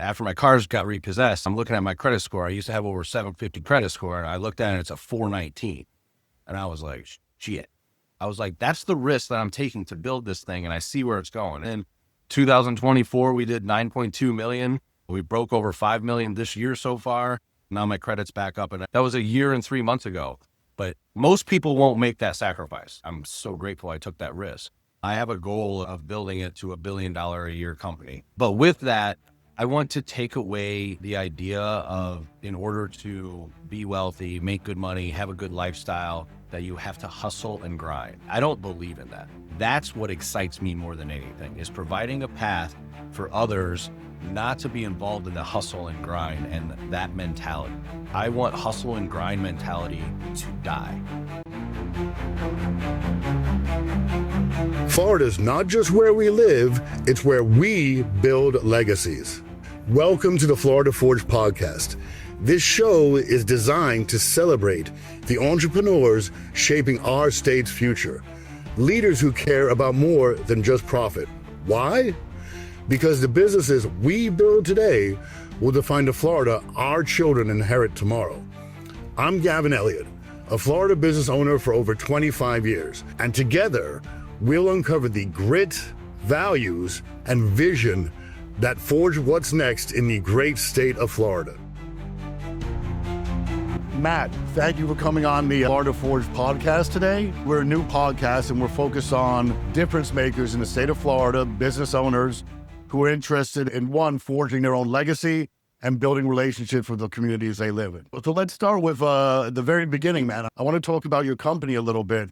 After my cars got repossessed, I'm looking at my credit score. I used to have over 750 credit score, and I looked at it, it's a 419. And I was like, shit. I was like, that's the risk that I'm taking to build this thing, and I see where it's going. In 2024, we did 9.2 million. We broke over 5 million this year so far. Now my credit's back up, and that was a year and 3 months ago. But most people won't make that sacrifice. I'm so grateful I took that risk. I have a goal of building it to $1 billion a year company. But with that, I want to take away the idea of, in order to be wealthy, make good money, have a good lifestyle, that you have to hustle and grind. I don't believe in that. That's what excites me more than anything, is providing a path for others not to be involved in the hustle and grind and that mentality. I want hustle and grind mentality to die. Florida's not just where we live, it's where we build legacies. Welcome to the Florida Forge podcast. This show is designed to celebrate the entrepreneurs shaping our state's future. Leaders who care about more than just profit. Why? Because the businesses we build today will define the Florida our children inherit tomorrow. I'm Gavin Elliott, a Florida business owner for over 25 years, and together we'll uncover the grit, values, and vision that forge what's next in the great state of Florida. Matt, thank you for coming on the Florida Forge podcast today. We're a new podcast and we're focused on difference makers in the state of Florida, business owners who are interested in, one, forging their own legacy and building relationships with the communities they live in. So let's start with the very beginning, man. I want to talk about your company a little bit,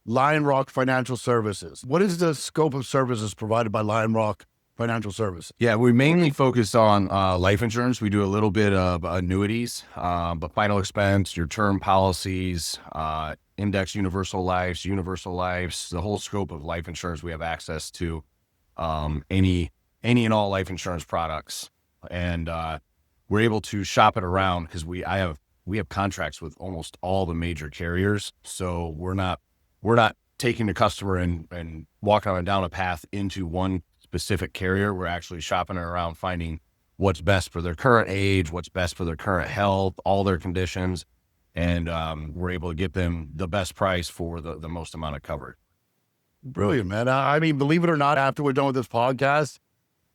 Lion Rock Financial Services. What is the scope of services provided by Lion Rock Financial Services? Yeah, we mainly focus on life insurance. We do a little bit of annuities, but final expense, your term policies, index universal lives, the whole scope of life insurance. We have access to any and all life insurance products, and we're able to shop it around because we have contracts with almost all the major carriers. So we're not taking the customer and walking them down a path into one specific carrier. We're actually shopping it around, finding what's best for their current age, what's best for their current health, all their conditions, and we're able to give them the best price for the most amount of coverage. Brilliant, man. I mean, believe it or not, after we're done with this podcast,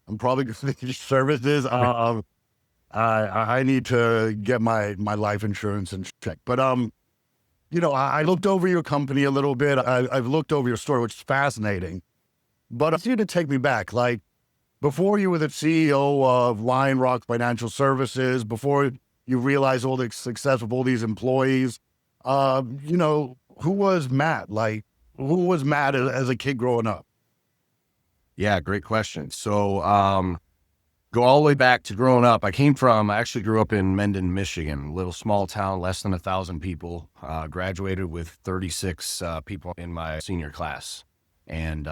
I'm probably going to need services. I need to get my life insurance in check. But, I looked over your company a little bit. I've looked over your story, which is fascinating. But I want you to take me back. Like, before you were the CEO of Lion Rock Financial Services, before you realized all the success of all these employees, who was Matt? Like, who was Matt as a kid growing up? Yeah, great question. So go all the way back to growing up. I actually grew up in Mendon, Michigan, a little small town, less than 1,000 people. Graduated with 36 people in my senior class. And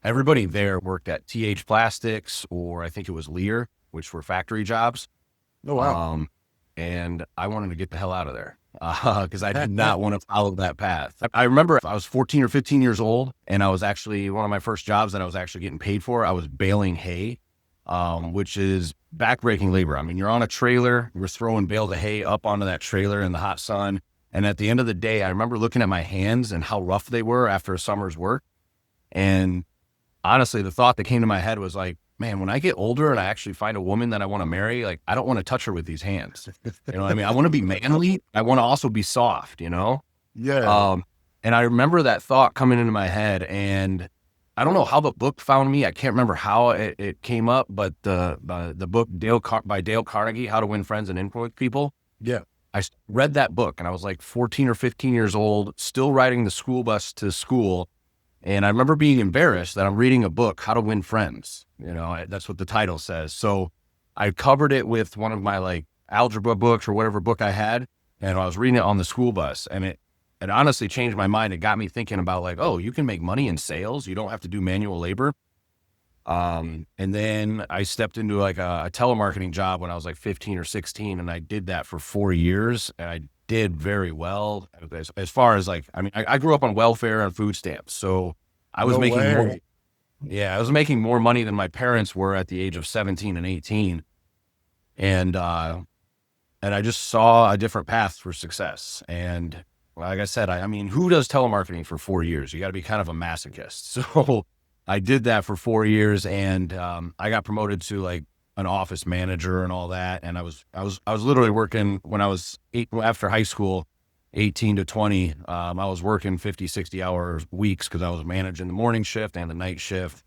everybody there worked at TH Plastics, or I think it was Lear, which were factory jobs. Oh, wow. And I wanted to get the hell out of there because I did not want to follow that path. I remember I was 14 or 15 years old, and I was actually, one of my first jobs that I was actually getting paid for, I was baling hay, which is backbreaking labor. I mean, you're on a trailer, we're throwing bales of hay up onto that trailer in the hot sun. And at the end of the day, I remember looking at my hands and how rough they were after a summer's work. And honestly, the thought that came to my head was like, man, when I get older and I actually find a woman that I want to marry, like, I don't want to touch her with these hands. You know what I mean? I want to be manly. I want to also be soft, Yeah. And I remember that thought coming into my head, and I don't know how the book found me. I can't remember how it came up, but the book by Dale Carnegie, How to Win Friends and Influence People. Yeah. I read that book, and I was like 14 or 15 years old, still riding the school bus to school. And I remember being embarrassed that I'm reading a book, How to Win Friends. That's what the title says. So I covered it with one of my like algebra books or whatever book I had. And I was reading it on the school bus, and it honestly changed my mind. It got me thinking about like, oh, you can make money in sales. You don't have to do manual labor. And then I stepped into like a telemarketing job when I was like 15 or 16. And I did that for 4 years, and I did very well as far as like, I mean, I grew up on welfare and food stamps. So I was I was making more money than my parents were at the age of 17 and 18. And I just saw a different path for success. And like I said, I mean, who does telemarketing for 4 years? You got to be kind of a masochist. So I did that for 4 years, and I got promoted to like an office manager and all that. And I was literally working when I was after high school, 18 to 20. I was working 50, 60 hour weeks because I was managing the morning shift and the night shift.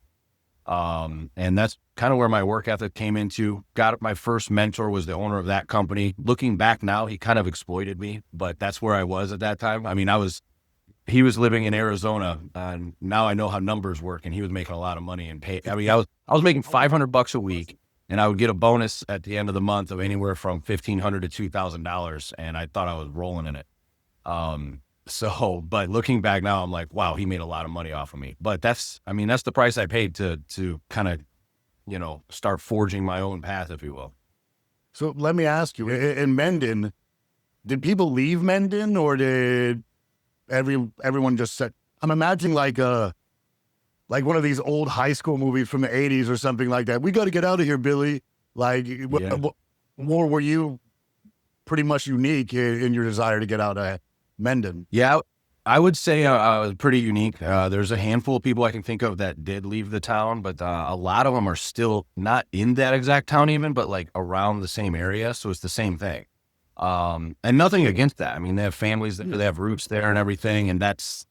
And that's kind of where my work ethic came into. Got my first mentor was the owner of that company. Looking back now, he kind of exploited me, but that's where I was at that time. I mean, he was living in Arizona, and now I know how numbers work, and he was making a lot of money and pay. I mean, I was making $500 a week, and I would get a bonus at the end of the month of anywhere from $1,500 to $2,000. And I thought I was rolling in it. But looking back now, I'm like, wow, he made a lot of money off of me. But that's the price I paid to kind of, start forging my own path, if you will. So let me ask you, in Mendon, did people leave Mendon, or did everyone just said, I'm imagining like one of these old high school movies from the 80s or something like that. We got to get out of here, Billy. Like, or were you pretty much unique in your desire to get out of Mendon? Yeah, I would say I was pretty unique. There's a handful of people I can think of that did leave the town, but a lot of them are still not in that exact town even, but like around the same area. So it's the same thing. And nothing against that. I mean, they have families there, they have roots there and everything. And that's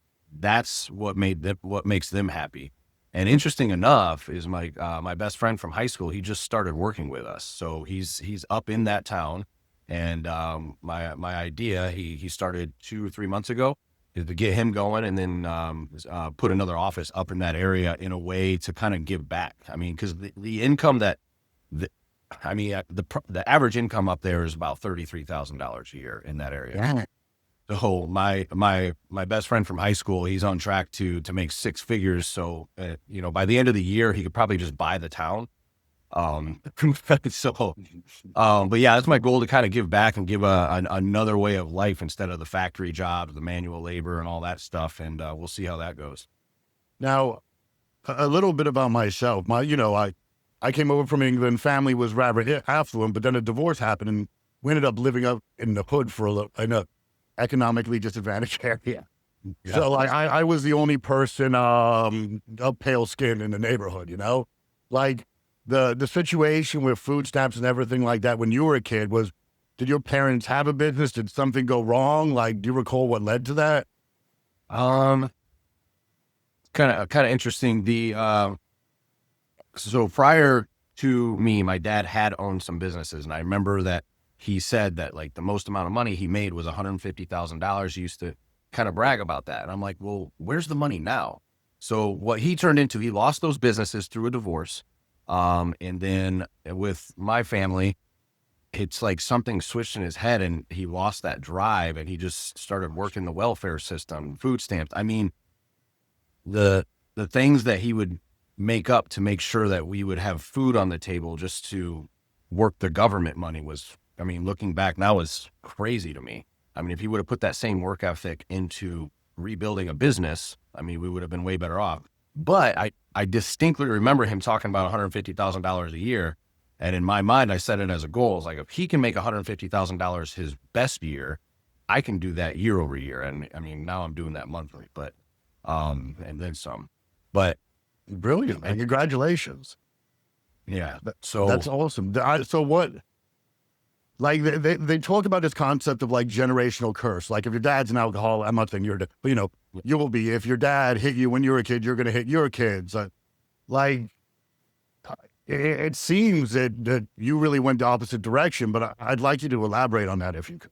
what makes them happy. And interesting enough is my best friend from high school, he just started working with us. So he's up in that town. And my idea, he started 2 or 3 months ago, is to get him going and then put another office up in that area in a way to kind of give back. I mean, because the income the average income up there is about $33,000 a year in that area. Yeah. So my best friend from high school, he's on track to make 6 figures. So by the end of the year, he could probably just buy the town. But yeah, that's my goal, to kind of give back and give another way of life instead of the factory jobs, the manual labor and all that stuff. And we'll see how that goes. Now, a little bit about myself. I came over from England. Family was rather affluent, but then a divorce happened, and we ended up living up in the hood in a economically disadvantaged area. Yeah. So like I was the only person of pale skin in the neighborhood. Like the situation with food stamps and everything like that when you were a kid did your parents have a business? Did something go wrong? Like, do you recall what led to that? Kind of interesting. So prior to me, my dad had owned some businesses, and I remember that he said that like the most amount of money he made was $150,000. He used to kind of brag about that. And I'm like, well, where's the money now? So what he turned into, he lost those businesses through a divorce. And then with my family, it's like something switched in his head and he lost that drive, and he just started working the welfare system, food stamps. I mean, the things that he would make up to make sure that we would have food on the table just to work the government money was, looking back now, is crazy to me. I mean, if he would have put that same work ethic into rebuilding a business, we would have been way better off. But I distinctly remember him talking about $150,000 a year. And in my mind, I set it as a goal. It's like, if he can make $150,000 his best year, I can do that year over year. And now I'm doing that monthly, but, and then some, but. Brilliant, man. Congratulations. Yeah. So that's awesome. So what, like they talk about this concept of like generational curse. Like if your dad's an alcoholic, I'm not saying you're, but you will be. If your dad hit you when you were a kid, you're going to hit your kids. It seems that you really went the opposite direction, but I'd like you to elaborate on that if you could.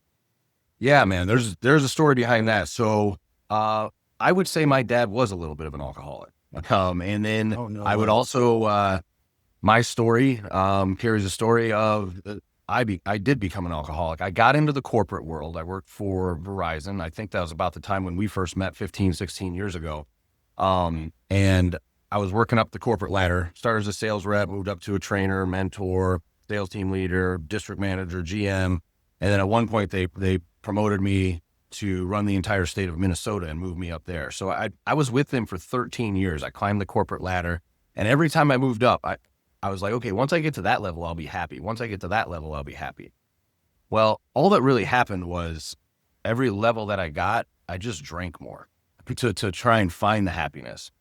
Yeah, man, there's a story behind that. So I would say my dad was a little bit of an alcoholic. And then I would also, my story carries a story of I did become an alcoholic. I got into the corporate world. I worked for Verizon. I think that was about the time when we first met 15, 16 years ago. And I was working up the corporate ladder, started as a sales rep, moved up to a trainer, mentor, sales team leader, district manager, GM. And then at one point they promoted me to run the entire state of Minnesota and move me up there. So I was with them for 13 years. I climbed the corporate ladder, and every time I moved up, I was like, okay, once I get to that level, I'll be happy. Once I get to that level, I'll be happy. Well, all that really happened was every level that I got, I just drank more to try and find the happiness.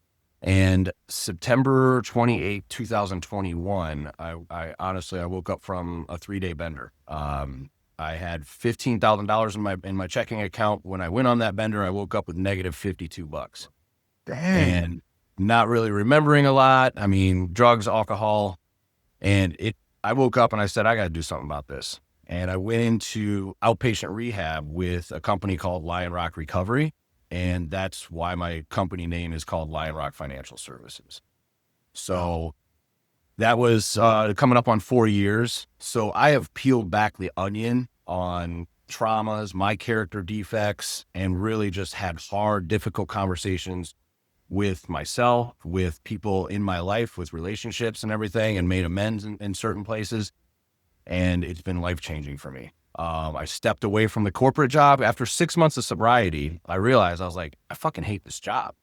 And September 28th, 2021, I honestly, I woke up from a 3-day bender. I had $15,000 in my checking account. When I went on that bender, I woke up with negative $52. Dang. And not really remembering a lot. I mean, drugs, alcohol, and I woke up and I said, I got to do something about this. And I went into outpatient rehab with a company called Lion Rock Recovery. And that's why my company name is called Lion Rock Financial Services. So that was coming up on 4 years. So I have peeled back the onion on traumas, my character defects, and really just had hard, difficult conversations with myself, with people in my life, with relationships and everything, and made amends in certain places. And it's been life-changing for me. I stepped away from the corporate job. After 6 months of sobriety, I realized, I was like, I fucking hate this job.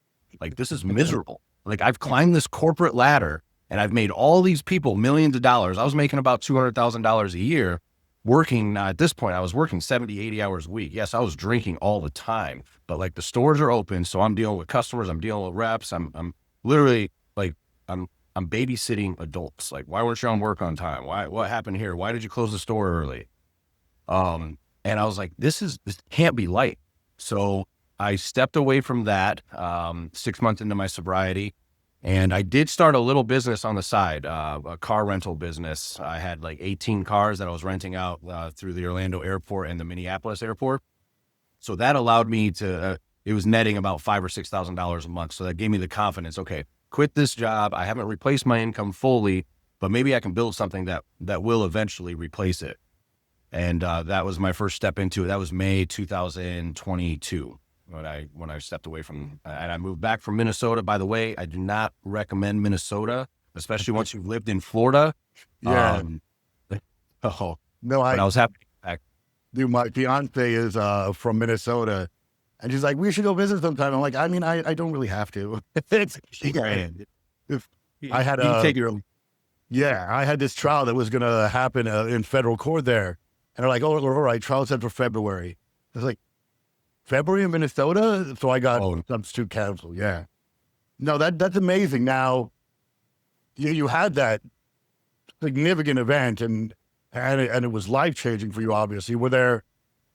Like, this is miserable. Like, I've climbed this corporate ladder and I've made all these people millions of dollars. I was making about $200,000 a year working. At this point, I was working 70, 80 hours a week. Yes, I was drinking all the time, but like the stores are open. So I'm dealing with customers. I'm dealing with reps. I'm literally like, I'm babysitting adults. Like, why weren't you on work on time? What happened here? Why did you close the store early? And I was like, this can't be light. So I stepped away from that, 6 months into my sobriety. And I did start a little business on the side, a car rental business. I had like 18 cars that I was renting out, through the Orlando airport and the Minneapolis airport. So that allowed me to, it was netting about $5,000 or $6,000 a month. So that gave me the confidence. Okay, quit this job. I haven't replaced my income fully, but maybe I can build something that will eventually replace it. And that was my first step into it. That was May 2022 when I stepped away from, and I moved back from Minnesota. By the way, I do not recommend Minnesota, especially once you've lived in Florida. Yeah. Oh, No, but I was happy to get back. dude, my fiance is from Minnesota, and she's like, we should go visit sometime. I'm like, I mean, I don't really have to. It's, if I had You can take your own. yeah, I had this trial that was going to happen in federal court there. And they're like, oh, all right, trial set for February. I was like, February in Minnesota? So I got substitute counsel. Yeah. No, that's amazing. Now, you had that significant event and it was life-changing for you, obviously. Were there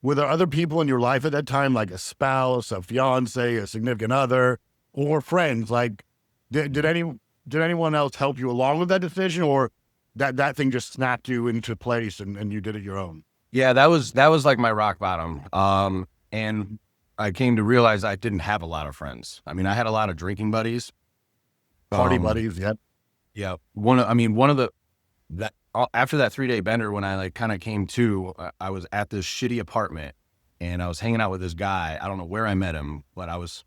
other people in your life at that time, like a spouse, a fiance, a significant other, or friends? Like, did anyone else help you along with that decision, or that thing just snapped you into place and you did it your own? Yeah, that was like my rock bottom. And I came to realize I didn't have a lot of friends. I mean, I had a lot of drinking buddies. Party buddies, yep. Yeah. After that 3-day bender, when I like kind of came to, I was at this shitty apartment and I was hanging out with this guy. I don't know where I met him, but I was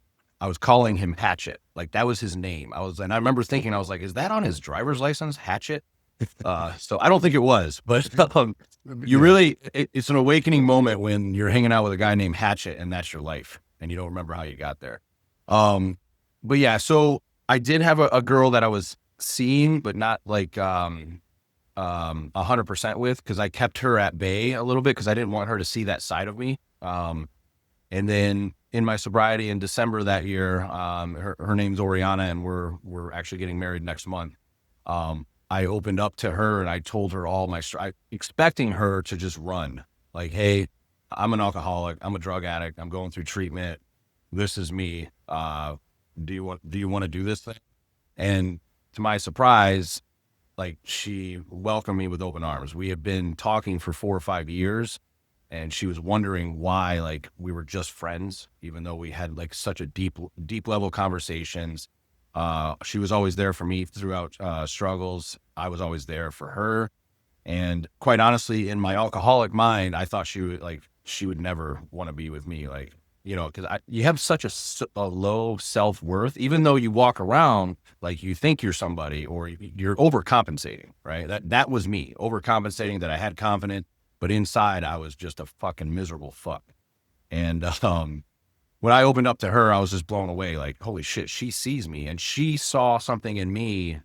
calling him Hatchet. Like, that was his name. And I remember thinking, I was like, is that on his driver's license? Hatchet? So I don't think it was, but you really, it's an awakening moment when you're hanging out with a guy named Hatchet and that's your life and you don't remember how you got there. But yeah, so I did have a girl that I was seeing, but not like 100% with, because I kept her at bay a little bit because I didn't want her to see that side of me. And then in my sobriety in December that year, her name's Oriana, and we're actually getting married next month. I opened up to her and I told her all my expecting her to just run. Like, hey, I'm an alcoholic. I'm a drug addict. I'm going through treatment. This is me. Do you want to do this thing? And to my surprise, like, she welcomed me with open arms. We had been talking for 4 or 5 years, and she was wondering why, like, we were just friends, even though we had like such a deep level conversations. She was always there for me throughout struggles. I was always there for her. And quite honestly, in my alcoholic mind, I thought she would never want to be with me. Like, you know, because you have such a low self-worth, even though you walk around like you think you're somebody, or you're overcompensating, right? That was me, overcompensating, that I had confidence, but inside I was just a fucking miserable fuck. And when I opened up to her, I was just blown away. Like, holy shit, she sees me, and she saw something in me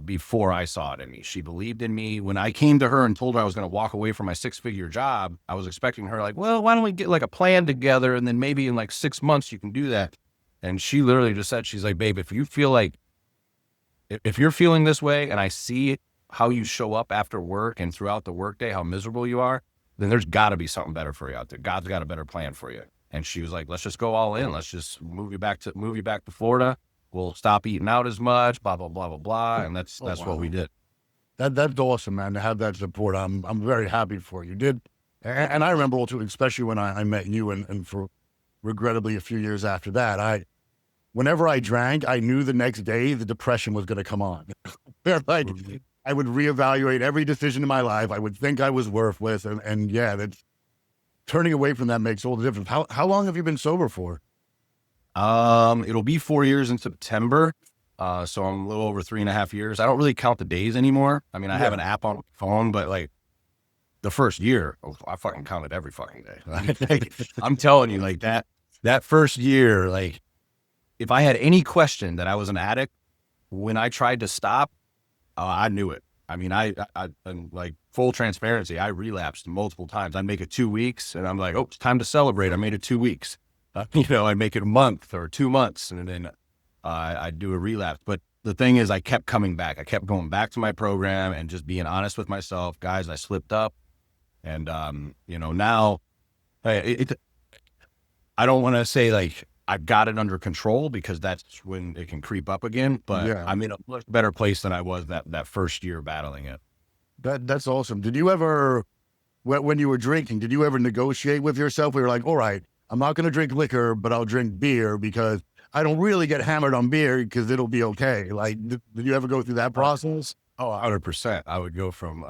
before I saw it in me. She believed in me. When I came to her and told her I was going to walk away from my 6-figure job, I was expecting her like, well, why don't we get like a plan together? And then maybe in like 6 months you can do that. And she literally just said, she's like, babe, if you feel like, if you're feeling this way and I see how you show up after work and throughout the workday, how miserable you are, then there's got to be something better for you out there. God's got a better plan for you. And she was like, let's just go all in. Let's just move you back to Florida. We'll stop eating out as much, blah, blah, blah, blah, blah. And that's what we did. That's awesome, man, to have that support. I'm very happy for you. And I remember also, especially when I met you and for regrettably a few years after that, whenever I drank, I knew the next day the depression was going to come on. Like, I would reevaluate every decision in my life. I would think I was worthless. And yeah, that's turning away from that makes all the difference. How long have you been sober for? It'll be 4 years in September. So I'm a little over 3.5 years. I don't really count the days anymore. I mean, I have an app on my phone, but like the first year, I fucking counted every fucking day. I'm telling you, like that first year, like if I had any question that I was an addict, when I tried to stop, I knew it. I mean, I like full transparency, I relapsed multiple times. I'd make it 2 weeks and I'm like, oh, it's time to celebrate. I made it 2 weeks. I'd make it a month or 2 months and then I'd do a relapse. But the thing is, I kept coming back. I kept going back to my program and just being honest with myself. Guys, I slipped up. And, now I don't want to say like I've got it under control because that's when it can creep up again. But yeah. I'm in a much better place than I was that first year battling it. That's awesome. Did you ever, when you were drinking, did you ever negotiate with yourself where you're like, all right, I'm not going to drink liquor, but I'll drink beer because I don't really get hammered on beer because it'll be okay. Like, did you ever go through that process? Oh, 100%. I would go from,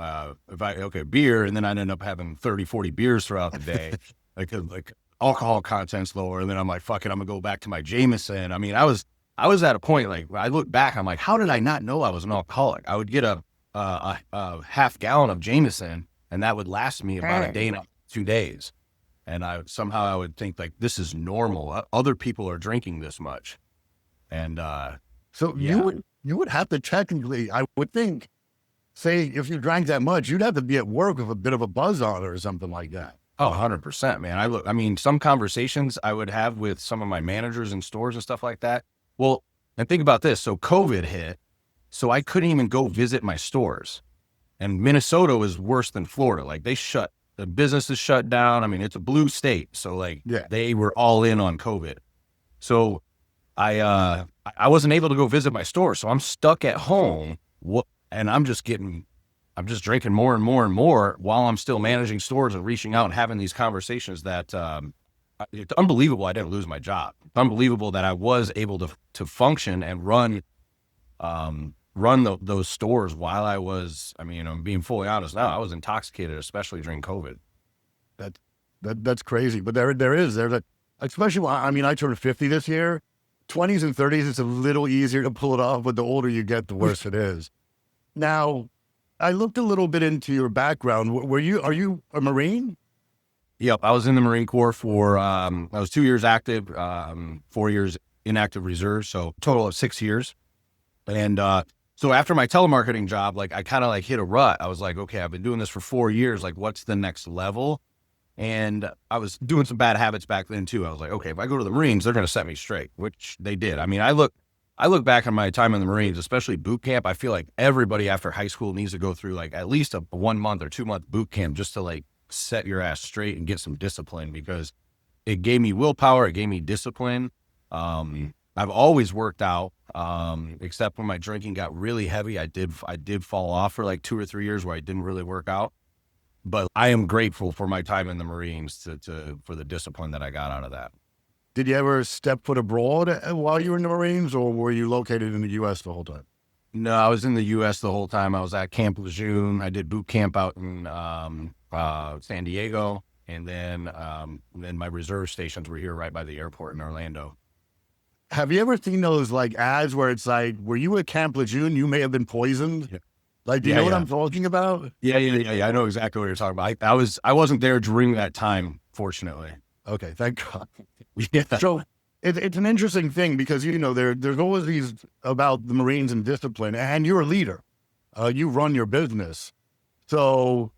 beer, and then I'd end up having 30, 40 beers throughout the day. like alcohol content's lower. And then I'm like, fuck it, I'm gonna go back to my Jameson. I mean, I was at a point, like I look back, I'm like, how did I not know I was an alcoholic? I would get a half gallon of Jameson and that would last me about a day and 2 days. And I would think like, this is normal. Other people are drinking this much. And, so yeah. You would have to technically, I would think, say if you drank that much, you'd have to be at work with a bit of a buzz on or something like that. Oh, 100%, man. Some conversations I would have with some of my managers in stores and stuff like that. Well, and think about this. So COVID hit, so I couldn't even go visit my stores. And Minnesota was worse than Florida. Like the business is shut down. I mean, it's a blue state. So They were all in on COVID. So I wasn't able to go visit my store. So I'm stuck at home and I'm just drinking more and more and more while I'm still managing stores and reaching out and having these conversations that, it's unbelievable I didn't lose my job. It's unbelievable that I was able to function and run those stores while I was, I'm being fully honest now, I was intoxicated, especially during COVID. That's crazy. But there's especially, I turned 50 this year. 20s and 30s, it's a little easier to pull it off, but the older you get, the worse it is. Now, I looked a little bit into your background. Are you a Marine? Yep. I was in the Marine Corps for, I was 2 years active, 4 years inactive reserve. So total of 6 years. And, so after my telemarketing job, I kind of hit a rut. I was like, okay, I've been doing this for 4 years. What's the next level? And I was doing some bad habits back then too. I was like, okay, if I go to the Marines, they're going to set me straight, which they did. I look back on my time in the Marines, especially boot camp. I feel like everybody after high school needs to go through at least a 1 month or 2 month boot camp just to set your ass straight and get some discipline, because it gave me willpower. It gave me discipline. I've always worked out, except when my drinking got really heavy. I did fall off for 2 or 3 years where I didn't really work out. But I am grateful for my time in the Marines for the discipline that I got out of that. Did you ever step foot abroad while you were in the Marines, or were you located in the U.S. the whole time? No, I was in the U.S. the whole time. I was at Camp Lejeune. I did boot camp out in San Diego, and then my reserve stations were here right by the airport in Orlando. Have you ever seen those ads where it's were you at Camp Lejeune? You may have been poisoned. Yeah. Do you know what I'm talking about? Yeah. I know exactly what you're talking about. I wasn't there during that time, fortunately. Okay, thank God. Yeah. So it's an interesting thing because, there's always these about the Marines and discipline, and you're a leader. You run your business. So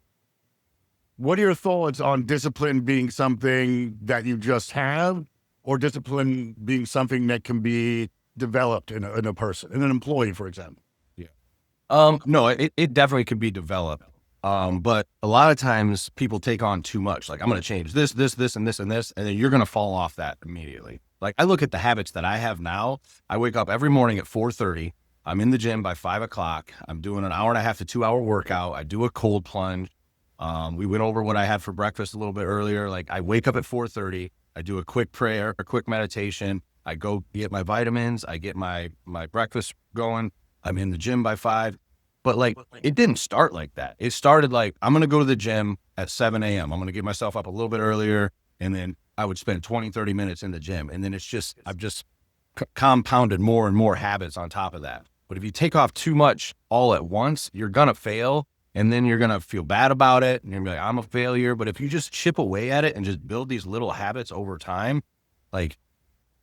what are your thoughts on discipline being something that you just have, or discipline being something that can be developed in a person, in an employee, for example? No, it definitely could be developed. But a lot of times people take on too much. Like, I'm going to change this, and this, and this, and then you're going to fall off that immediately. Like, I look at the habits that I have now. I wake up every morning at 4:30. I'm in the gym by 5 o'clock. I'm doing an 1.5 to 2 hour workout. I do a cold plunge. We went over what I had for breakfast a little bit earlier. Like, I wake up at 4:30. I do a quick prayer, a quick meditation. I go get my vitamins. I get my breakfast going. I'm in the gym by 5. But like, it didn't start like that. It started like, I'm going to go to the gym at 7 a.m. I'm going to get myself up a little bit earlier. And then I would spend 20, 30 minutes in the gym. And then I've just compounded more and more habits on top of that. But if you take off too much all at once, you're going to fail. And then you're going to feel bad about it. And you're going to be like, I'm a failure. But if you just chip away at it and just build these little habits over time, like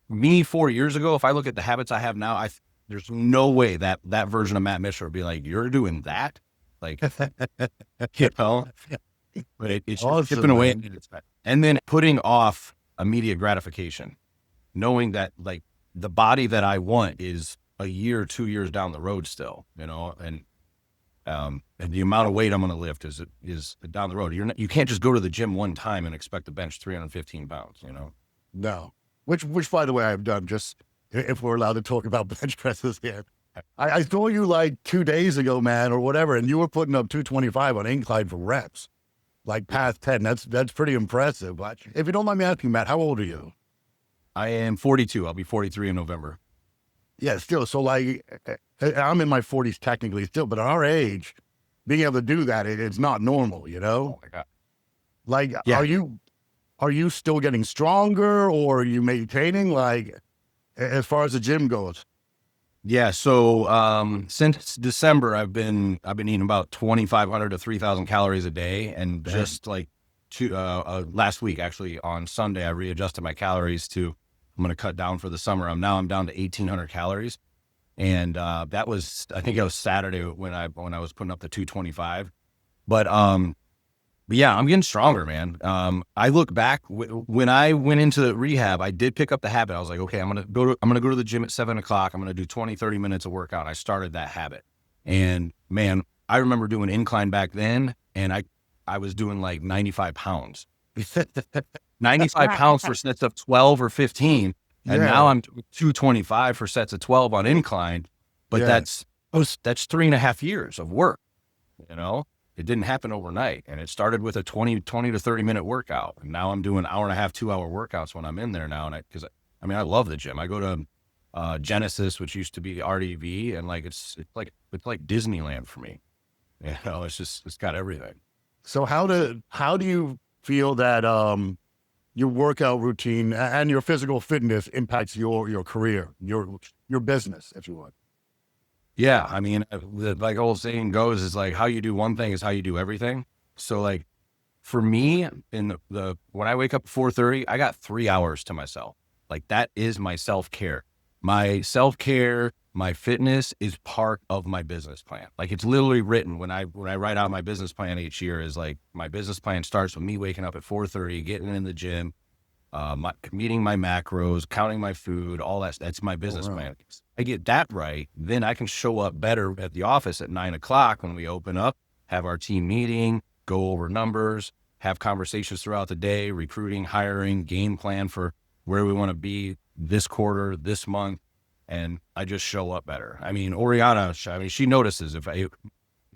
me 4 years ago, if I look at the habits I have now, there's no way that version of Matt Mishler would be like, you're doing that? Like, but it's Awesome, just chipping away. man. And then putting off immediate gratification, knowing that like the body that I want is a year, 2 years down the road still, and the amount of weight I'm going to lift is down the road. You can't just go to the gym one time and expect to bench 315 pounds, No. Which, by the way, I've done, just if we're allowed to talk about bench presses here. I saw you like 2 days ago, man, or whatever, and you were putting up 225 on incline for reps, like past 10. That's pretty impressive. But if you don't mind me asking, Matt, how old are you? I am 42. I'll be 43 in November. Yeah, still. So like, I'm in my 40s technically still, but at our age, being able to do that, it's not normal, Oh my God. Like, Yeah. are you still getting stronger, or are you maintaining, like, as far as the gym goes? Yeah. So, since December, I've been eating about 2,500 to 3,000 calories a day. And just like last week, actually on Sunday, I readjusted my calories to, I'm going to cut down for the summer. I'm down to 1,800 calories. And, that was, I think it was Saturday when I was putting up the 225, but yeah, I'm getting stronger, man. I look back when I went into the rehab, I did pick up the habit. I was like, okay, I'm going to go to the gym at 7 o'clock. I'm going to do 20, 30 minutes of workout. I started that habit, and man, I remember doing incline back then, and I was doing like 95 pounds, 95 pounds for sets of 12 or 15. And now I'm doing 225 for sets of 12 on incline, but that's 3.5 years of work, It didn't happen overnight, and it started with a 20 to 30 minute workout. And now I'm doing 1.5, 2 hour workouts when I'm in there now. And I love the gym. I go to Genesis, which used to be RDV, and like, it's like Disneyland for me. It's got everything. So how do you feel that, your workout routine and your physical fitness impacts your career, your business, if you would? Yeah. I mean, like old saying goes, is like, how you do one thing is how you do everything. So like for me, in when I wake up at 4:30, I got 3 hours to myself. Like, that is my self-care. My self-care, my fitness is part of my business plan. Like, it's literally written when I write out my business plan each year, is like, my business plan starts with me waking up at 4:30, getting in the gym, meeting my macros, counting my food, all that. That's my business plan. I get that right, then I can show up better at the office at 9 o'clock when we open up, have our team meeting, go over numbers, have conversations throughout the day, recruiting, hiring, game plan for where we want to be this quarter, this month. And I just show up better. I mean, Oriana, she notices if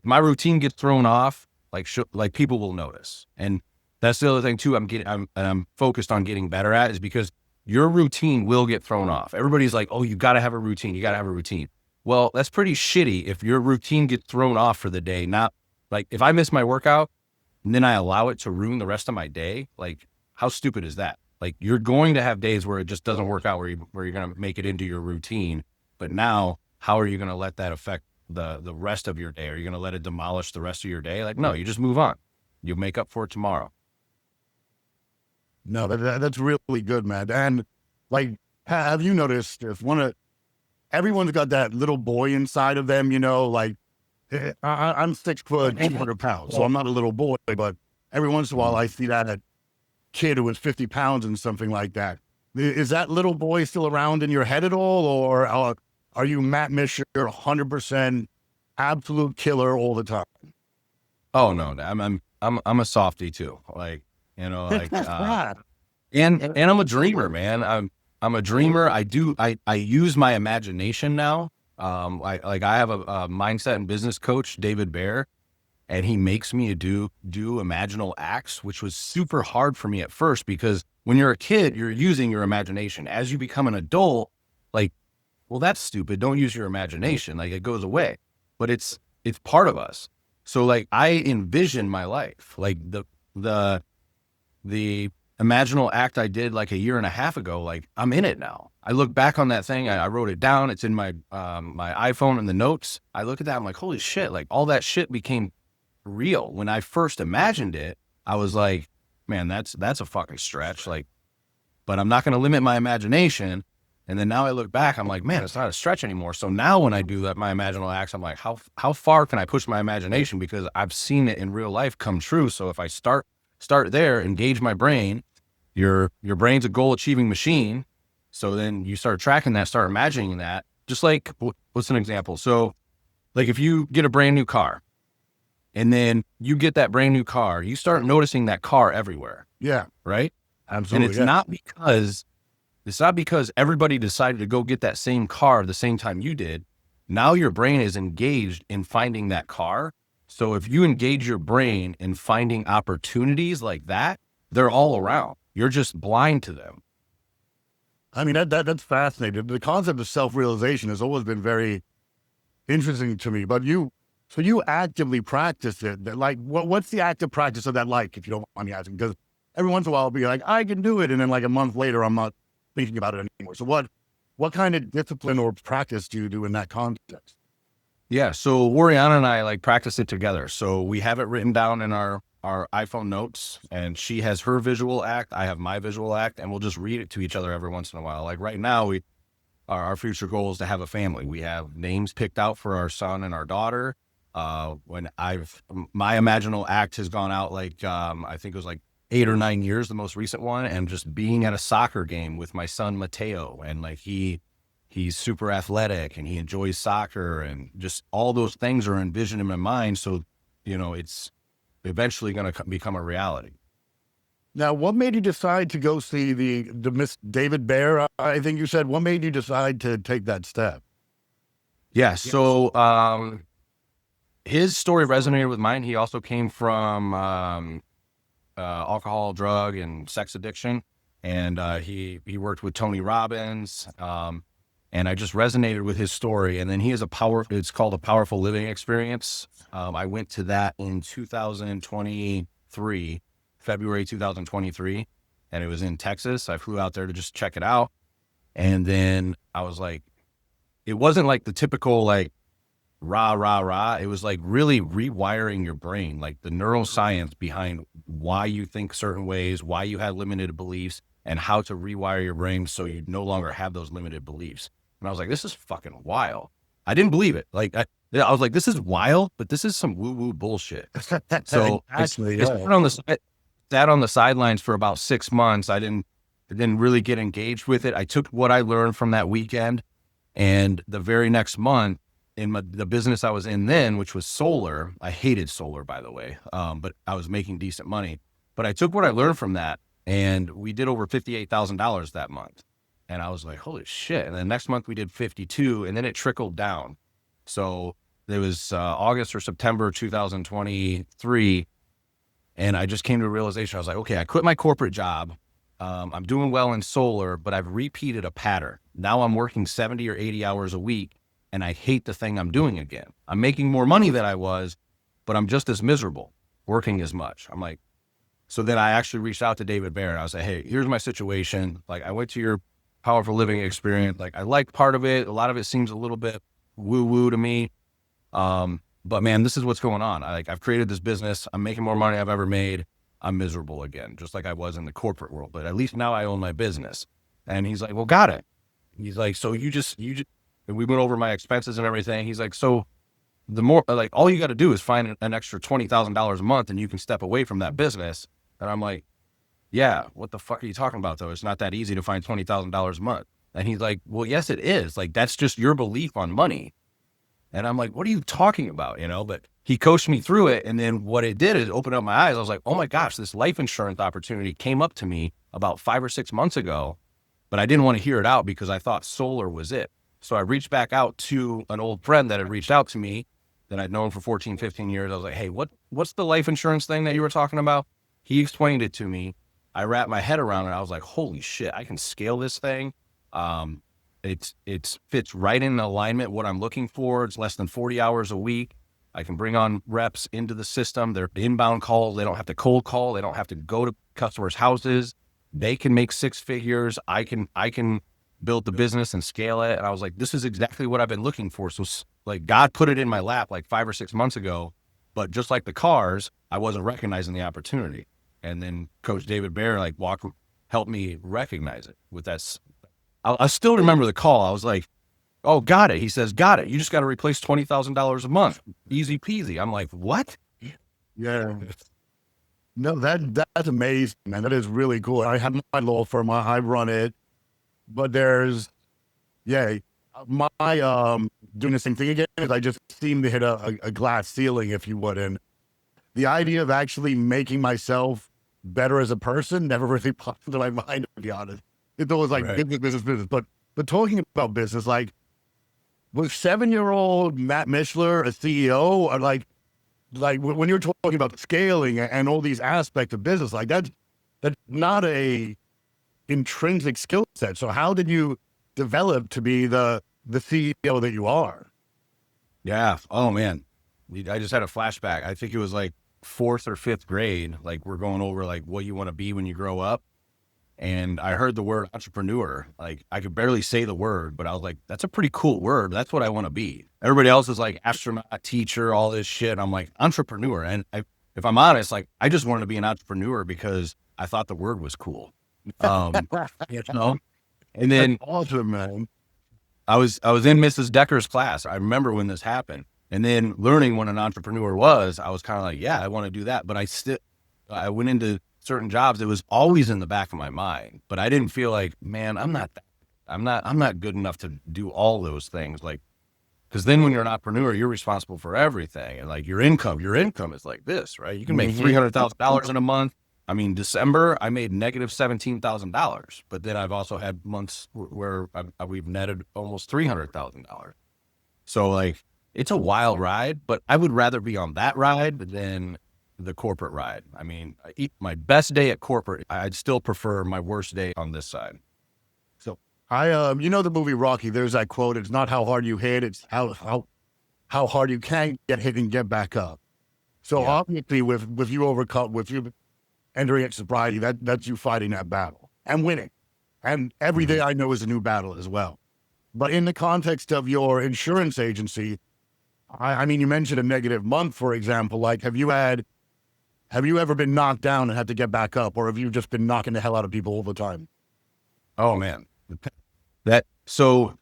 my routine gets thrown off, like people will notice. And that's the other thing too. I'm focused on getting better at, is because your routine will get thrown off. Everybody's like, oh, you got to have a routine. You got to have a routine. Well, that's pretty shitty if your routine gets thrown off for the day. Not like, if I miss my workout and then I allow it to ruin the rest of my day, like, how stupid is that? Like, you're going to have days where it just doesn't work out, where you're going to make it into your routine. But now, how are you going to let that affect the rest of your day? Are you going to let it demolish the rest of your day? Like, no, you just move on. You'll make up for it tomorrow. No, that's really good, man. And like, Have you noticed if everyone's got that little boy inside of them, like I'm 6 foot, 200 pounds, so I'm not a little boy, but every once in a while I see that kid who was 50 pounds and something like that. Is that little boy still around in your head at all? Or are you Matt Mishler, 100% absolute killer all the time? Oh no, I'm a softie too. Like, like, and I'm a dreamer, man. I'm a dreamer. I use my imagination now. I have a mindset and business coach, David Bear, and he makes me do imaginal acts, which was super hard for me at first, because when you're a kid, you're using your imagination. As you become an adult, like, well, that's stupid. Don't use your imagination. Like, it goes away, but it's part of us. So like, I envision my life, like the imaginal act I did like a year and a half ago. Like, I'm in it now. I look back on that thing. I wrote it down. It's in my my iPhone in the notes. I look at that. I'm like, holy shit! Like, all that shit became real. When I first imagined it, I was like, man, that's a fucking stretch. Like, but I'm not going to limit my imagination. And then now I look back, I'm like, man, it's not a stretch anymore. So now when I do that, my imaginal acts, I'm like, how far can I push my imagination? Because I've seen it in real life come true. So if I start there, engage my brain, your brain's a goal achieving machine. So then you start tracking that, start imagining that. Just like, what's an example? So like, if you get a brand new car, and then you get that brand new car, you start noticing that car everywhere. Yeah, right. absolutely. And it's not because everybody decided to go get that same car the same time you did. Now your brain is engaged in finding that car. So if you engage your brain in finding opportunities like that, they're all around. You're just blind to them. I mean, that's fascinating. The concept of self-realization has always been very interesting to me, but so you actively practice it. Like, what's the active practice of that like, if you don't mind me asking? Because every once in a while I'll be like, I can do it. And then like a month later, I'm not thinking about it anymore. So what kind of discipline or practice do you do in that context? Yeah. So Wariana and I like practice it together. So we have it written down in our iPhone notes, and she has her visual act. I have my visual act, and we'll just read it to each other every once in a while. Like right now, our future goal is to have a family. We have names picked out for our son and our daughter. When my imaginal act has gone out, like, I think it was like 8 or 9 years, the most recent one. And just being at a soccer game with my son, Mateo, and like, he's super athletic and he enjoys soccer, and just all those things are envisioned in my mind. So, it's eventually going to become a reality. Now, what made you decide to go see the Miss David Bear? I think you said, what made you decide to take that step? Yeah. So, his story resonated with mine. He also came from alcohol, drug, and sex addiction, and he worked with Tony Robbins, and I just resonated with his story. And then he has it's called a powerful living experience. I went to that in 2023, February 2023, and it was in Texas. I flew out there to just check it out, and then I was like, it wasn't like the typical like rah, rah, rah. It was like really rewiring your brain, like the neuroscience behind why you think certain ways, why you had limited beliefs, and how to rewire your brain so you no longer have those limited beliefs. And I was like, this is fucking wild. I didn't believe it. Like, I was like, this is wild, but this is some woo-woo bullshit. So Actually, I sat on the sidelines for about 6 months. I didn't really get engaged with it. I took what I learned from that weekend, and the very next month, in the business I was in then, which was solar. I hated solar, by the way, but I was making decent money. But I took what I learned from that, and we did over $58,000 that month. And I was like, holy shit. And then next month we did 52, and then it trickled down. So it was August or September 2023. And I just came to a realization. I was like, okay, I quit my corporate job. I'm doing well in solar, but I've repeated a pattern. Now I'm working 70 or 80 hours a week, and I hate the thing I'm doing again. I'm making more money than I was, but I'm just as miserable working as much. I'm like, so then I actually reached out to David Bear, and I was like, hey, here's my situation. Like, I went to your powerful living experience. Like, I like part of it. A lot of it seems a little bit woo-woo to me. But man, this is what's going on. I've created this business. I'm making more money I've ever made. I'm miserable again, just like I was in the corporate world, but at least now I own my business. And he's like, well, got it. He's like, so and we went over my expenses and everything. He's like, so the more, like, all you got to do is find an extra $20,000 a month and you can step away from that business. And I'm like, yeah, what the fuck are you talking about though? It's not that easy to find $20,000 a month. And he's like, well, yes, it is. Like, that's just your belief on money. And I'm like, what are you talking about? But he coached me through it. And then what it did is open up my eyes. I was like, oh my gosh, this life insurance opportunity came up to me about 5 or 6 months ago, but I didn't want to hear it out because I thought solar was it. So I reached back out to an old friend that had reached out to me that I'd known for 14, 15 years. I was like, hey, what's the life insurance thing that you were talking about? He explained it to me. I wrapped my head around it. I was like, holy shit, I can scale this thing. It fits right in alignment what I'm looking for. It's less than 40 hours a week. I can bring on reps into the system. They're inbound calls. They don't have to cold call. They don't have to go to customers' houses. They can make 6 figures. I can build the business and scale it. And I was like, this is exactly what I've been looking for. So like God put it in my lap like 5 or 6 months ago, but just like the cars, I wasn't recognizing the opportunity. And then Coach David Bear helped me recognize it with that. I still remember the call. I was like, oh, got it. He says, got it. You just got to replace $20,000 a month. Easy peasy. I'm like, what? Yeah. No, that's amazing, man. That is really cool. I have my law firm. I run it, but my doing the same thing again is I just seem to hit a glass ceiling, if you would. And the idea of actually making myself better as a person never really popped into my mind, to be honest. It's always like Right. business. But talking about business, like, was 7-year-old Matt Mishler a CEO? Or like when you're talking about scaling and all these aspects of business, like that's not a intrinsic skill set. So how did you develop to be the CEO that you are? Yeah. Oh man. I just had a flashback. I think it was like 4th or 5th grade. Like we're going over like what you want to be when you grow up. And I heard the word entrepreneur. Like I could barely say the word, but I was like, that's a pretty cool word. That's what I want to be. Everybody else is like astronaut, teacher, all this shit. I'm like entrepreneur. And if I'm honest, like I just wanted to be an entrepreneur because I thought the word was cool. You know? And then That's awesome, man. I was in Mrs. Decker's class. I remember when this happened. And then learning what an entrepreneur was, I was kind of like, yeah, I want to do that. But I went into certain jobs. It was always in the back of my mind, but I didn't feel like, man, I'm not good enough to do all those things. Like, cause then when you're an entrepreneur, you're responsible for everything. And like your income is like this, right? You can make $300,000 in a month. I mean, December, I made negative $17,000, but then I've also had months where we've netted almost $300,000. So like, it's a wild ride, but I would rather be on that ride than the corporate ride. I mean, my best day at corporate, I'd still prefer my worst day on this side. So you know the movie Rocky, there's that quote, it's not how hard you hit, it's how hard you can get hit and get back up. So Yeah. obviously with you entering into sobriety, that's you fighting that battle and winning. And every day I know is a new battle as well. But in the context of your insurance agency, I mean, you mentioned a negative month, for example. Like, have you ever been knocked down and had to get back up, or have you just been knocking the hell out of people all the time? Oh man. So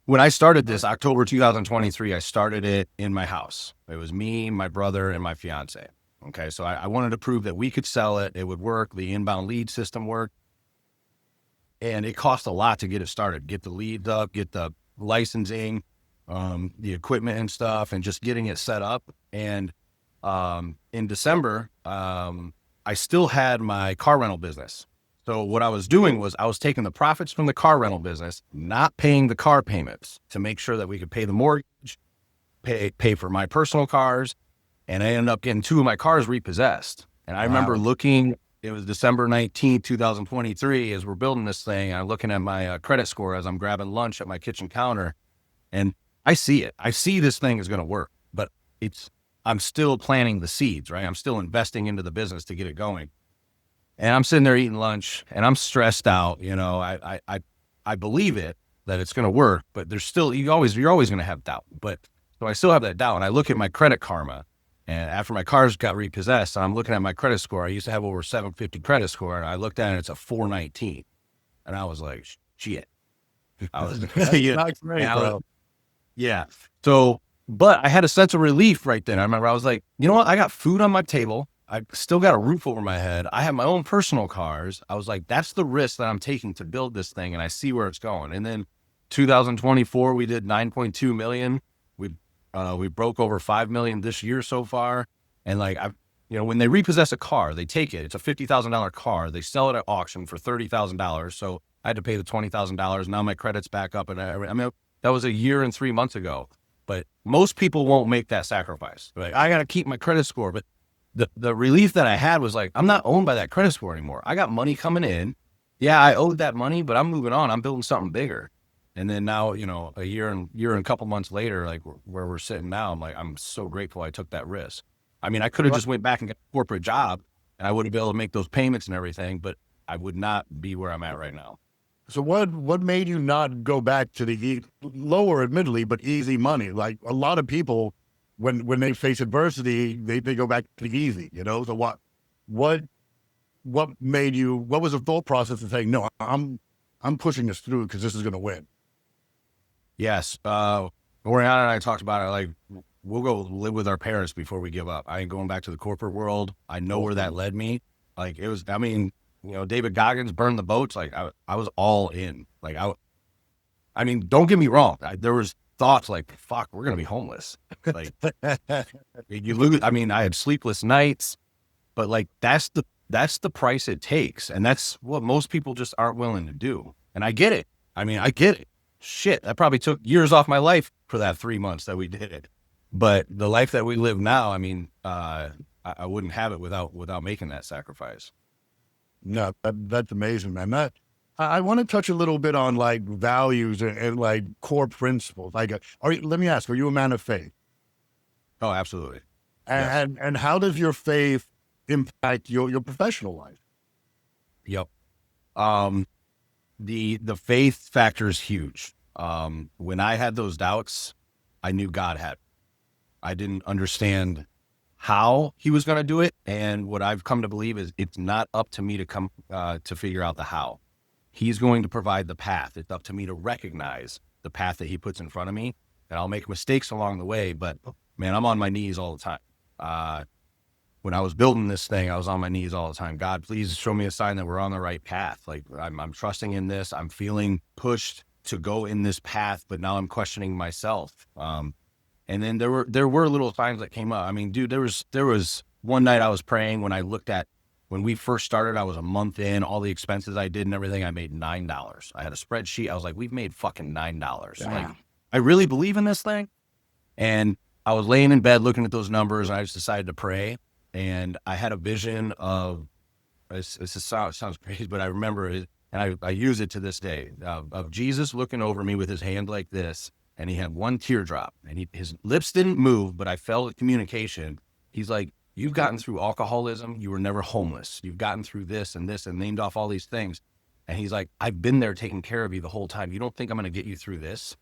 when I started this October 2023, I started it in my house. It was me, my brother, and my fiance. Okay. So I wanted to prove that we could sell it. It would work. The inbound lead system worked. And it cost a lot to get it started, get the leads up, get the licensing, the equipment and stuff, and just getting it set up. And in December, I still had my car rental business. So what I was doing was I was taking the profits from the car rental business, not paying the car payments to make sure that we could pay the mortgage, pay for my personal cars. And I ended up getting 2 of my cars repossessed. And I remember looking, it was December 19th, 2023, as we're building this thing. I'm looking at my credit score as I'm grabbing lunch at my kitchen counter. And I see it. I see this thing is going to work, but I'm still planting the seeds, right? I'm still investing into the business to get it going. And I'm sitting there eating lunch and I'm stressed out. You know, I believe it that it's going to work, but there's still, you're always going to have doubt. But so I still have that doubt. And I look at my credit karma, and after my cars got repossessed, I'm looking at my credit score. I used to have over 750 credit score, and I looked at it, it's a 419. And I was like, shit. I was, That's you know, not and great, I was, bro. yeah. So, but I had a sense of relief right then. I remember I was like, you know what? I got food on my table. I still got a roof over my head. I have my own personal cars. I was like, that's the risk that I'm taking to build this thing. And I see where it's going. And then 2024, we did 9.2 million. We broke over 5 million this year so far. And like, when they repossess a car, they take it. It's a $50,000 car. They sell it at auction for $30,000. So I had to pay the $20,000. Now my credit's back up. And I mean, that was a year and 3 months ago. But most people won't make that sacrifice. Like, I got to keep my credit score. But the relief that I had was like, I'm not owned by that credit score anymore. I got money coming in. Yeah, I owed that money, but I'm moving on. I'm building something bigger. And then now, a year and a couple months later, like where we're sitting now, I'm like, I'm so grateful I took that risk. I mean, I could have just went back and got a corporate job and I would have been able to make those payments and everything, but I would not be where I'm at right now. So what made you not go back to the lower, admittedly, but easy money? Like a lot of people, when they face adversity, they go back to the easy, So what made you? What was the thought process of saying no? I'm pushing this through because this is going to win. Yes, Oriana and I talked about it. Like, we'll go live with our parents before we give up. I ain't going back to the corporate world. I know where that led me. Like, it was. I mean, David Goggins burned the boats. Like, I was all in. Like, I mean, don't get me wrong. There was thoughts like, fuck, we're gonna be homeless. Like, you lose. I mean, I had sleepless nights, but like, that's the price it takes, and that's what most people just aren't willing to do. And I get it. I mean, I get it. Shit, that probably took years off my life for that 3 months that we did it. But the life that we live now, I mean, I wouldn't have it without making that sacrifice. No, that's amazing, man. I want to touch a little bit on like values and like core principles. Like, let me ask, are you a man of faith? Oh, absolutely. And how does your faith impact your professional life? Yep. The faith factor is huge. When I had those doubts, I knew God had. I didn't understand how he was going to do it. And what I've come to believe is it's not up to me to come to figure out the how. He's going to provide the path. It's up to me to recognize the path that he puts in front of me. And I'll make mistakes along the way, but man, I'm on my knees all the time. When I was building this thing, I was on my knees all the time. God, please show me a sign that we're on the right path. Like, I'm trusting in this. I'm feeling pushed to go in this path, but now I'm questioning myself. And then there were little signs that came up. I mean, dude, there was one night I was praying when we first started, I was a month in, all the expenses I did and everything, I made $9. I had a spreadsheet. I was like, we've made fucking $9. Wow. Like, I really believe in this thing. And I was laying in bed looking at those numbers and I just decided to pray. And I had a vision of, this sounds crazy, but I remember it, and I use it to this day, of Jesus looking over me with his hand like this, and he had one teardrop, and his lips didn't move, but I felt communication. He's like, you've gotten through alcoholism. You were never homeless. You've gotten through this, and named off all these things. And he's like, I've been there taking care of you the whole time. You don't think I'm going to get you through this?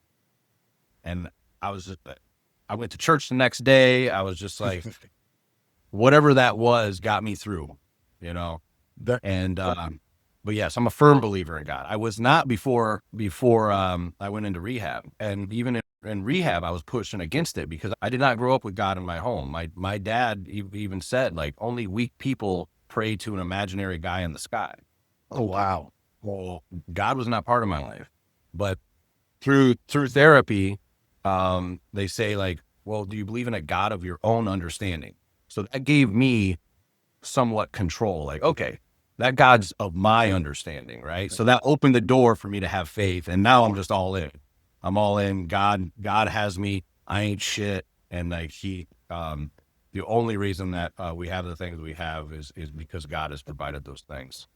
And I went to church the next day. I was just like, whatever that was got me through, but yes, I'm a firm believer in God. I was not before I went into rehab. And even in rehab, I was pushing against it because I did not grow up with God in my home. My dad even said, like, only weak people pray to an imaginary guy in the sky. Oh, wow. Well, God was not part of my life, but through therapy, they say, like, well, do you believe in a God of your own understanding? So that gave me somewhat control. Like, okay, that God's of my understanding, right? So that opened the door for me to have faith. And now I'm just all in. I'm all in. God has me. I ain't shit. And like the only reason that we have the things we have is because God has provided those things.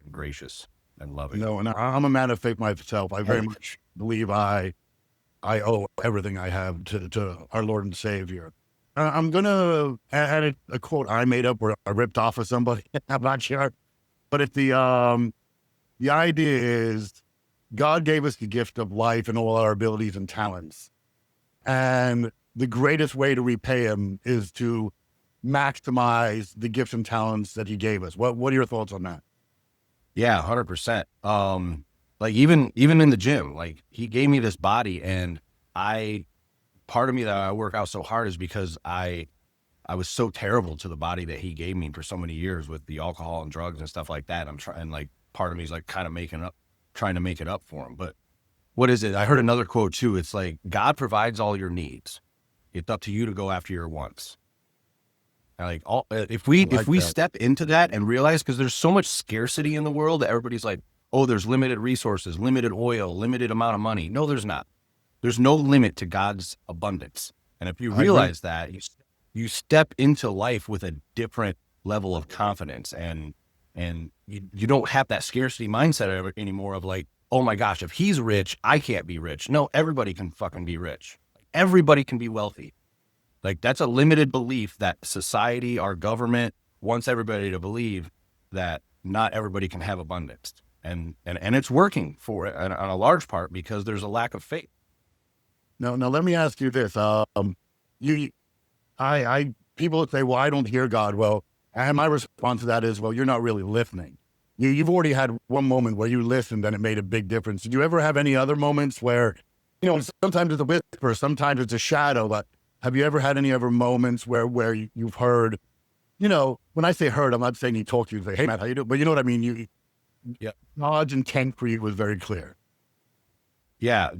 Gracious and loving. And I'm a man of faith myself. I very much believe I owe everything I have to our Lord and Savior. I'm going to add a quote I made up or I ripped off of somebody. I'm not sure. But if the idea is God gave us the gift of life and all our abilities and talents. And the greatest way to repay him is to maximize the gifts and talents that he gave us. What are your thoughts on that? Yeah, 100%. Like even in the gym, like he gave me this body, and part of me that I work out so hard is because I was so terrible to the body that he gave me for so many years with the alcohol and drugs and stuff like that. I'm trying, like, part of me is like kind of trying to make it up for him. But what is it? I heard another quote too. It's like, God provides all your needs. It's up to you to go after your wants. And like if we step into that and realize, because there's so much scarcity in the world that everybody's like, oh, there's limited resources, limited oil, limited amount of money. No, there's not. There's no limit to God's abundance. And if you realize that, you step into life with a different level of confidence, and you don't have that scarcity mindset anymore of like, oh my gosh, if he's rich, I can't be rich. No, everybody can fucking be rich. Everybody can be wealthy. Like, that's a limited belief that society, our government wants everybody to believe that not everybody can have abundance. And it's working for it on a large part because there's a lack of faith. Now let me ask you this. People would say, well, I don't hear God. Well, and my response to that is, well, you're not really listening. You've already had one moment where you listened and it made a big difference. Did you ever have any other moments where, sometimes it's a whisper, sometimes it's a shadow, but have you ever had any other moments where you've heard, when I say heard, I'm not saying he talked to you and say, hey, Matt, how you doing? But you know what I mean? God's intent for you was very clear. Yeah,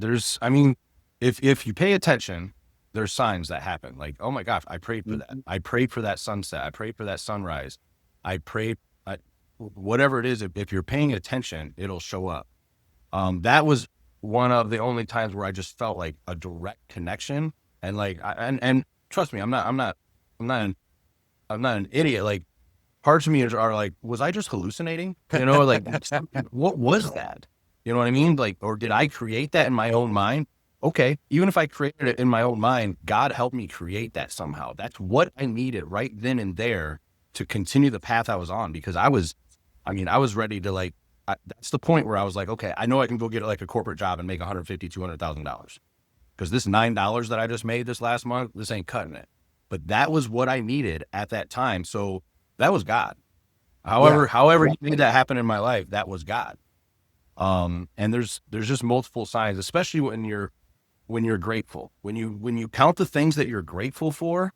if you pay attention, there's signs that happen. Like, oh my gosh, I prayed for that. I prayed for that sunset. I prayed for that sunrise. Whatever it is, if you're paying attention, it'll show up. That was one of the only times where I just felt like a direct connection. And like, and trust me, I'm not an idiot. Like, parts of me are like, was I just hallucinating? Like, what was that? You know what I mean? Like, or did I create that in my own mind? Okay, even if I created it in my own mind, God helped me create that somehow. That's what I needed right then and there to continue the path I was on, because I was ready to that's the point where I was like, okay, I know I can go get like a corporate job and make $150,000, $200,000, because this $9 that I just made this last month, this ain't cutting it. But that was what I needed at that time. So that was God. However he made that happen in my life, that was God. And there's just multiple signs, especially when you're grateful, when you count the things that you're grateful for.